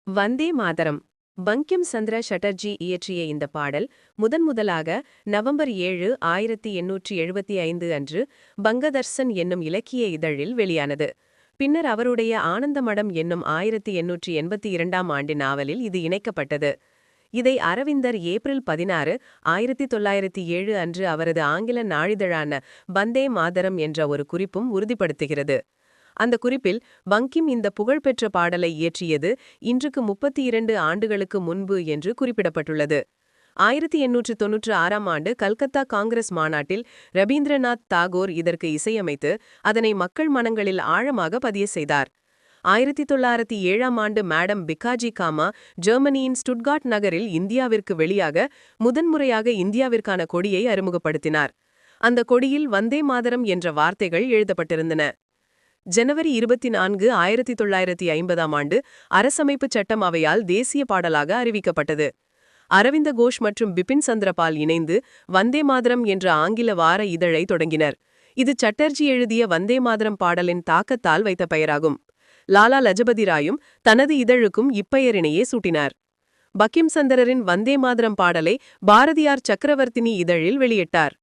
வந்தே மாதரம். பங்கிம் சந்திர சட்டர்ஜி இயற்றிய இந்த பாடல் முதன்முதலாக நவம்பர் 7, 1875 அன்று பங்கதர்சன் என்னும் இலக்கிய இதழில் வெளியானது. பின்னர் அவருடைய ஆனந்தமடம் என்னும் 1882ஆம் ஆண்டு நாவலில் இது இணைக்கப்பட்டது. இதை அரவிந்தர் ஏப்ரல் 16, 1907 அன்று அவரது ஆங்கில நாளிதழான வந்தே மாதரம் என்ற ஒரு குறிப்பும் உறுதிப்படுத்துகிறது. அந்த குறிப்பில் பங்கிம் இந்த புகழ்பெற்ற பாடலை இயற்றியது இன்றுக்கு 32 ஆண்டுகளுக்கு முன்பு என்று குறிப்பிடப்பட்டுள்ளது. 1896ஆம் ஆண்டு கல்கத்தா காங்கிரஸ் மாநாட்டில் ரபீந்திரநாத் தாகூர் இதற்கு இசையமைத்து அதனை மக்கள் மனங்களில் ஆழமாக பதிய செய்தார். 1907ஆம் ஆண்டு மேடம் பிகாஜி காமா ஜெர்மனியின் ஸ்டுட்கார்ட் நகரில் இந்தியாவிற்கு வெளியாக முதன்முறையாக இந்தியாவிற்கான கொடியை அறிமுகப்படுத்தினார். அந்த கொடியில் வந்தே மாதரம் என்ற வார்த்தைகள் எழுதப்பட்டிருந்தன. ஜனவரி 24, 1950ஆம் ஆண்டு அரசமைப்புச் சட்டம் அவையால் தேசிய பாடலாக அறிவிக்கப்பட்டது. அரவிந்த கோஷ் மற்றும் பிபின் சந்திரபால் இணைந்து வந்தே மாதரம் என்ற ஆங்கில வார இதழை தொடங்கினர். இது சட்டர்ஜி எழுதிய வந்தே மாதரம் பாடலின் தாக்கத்தால் வைத்த பெயராகும். லாலா லஜபதி ராயும் தனது இதழுக்கும் இப்பெயரினையே சூட்டினார். பங்கிம் சந்திரரின் வந்தே மாதரம் பாடலை பாரதியார் சக்கரவர்த்தினி இதழில் வெளியிட்டார்.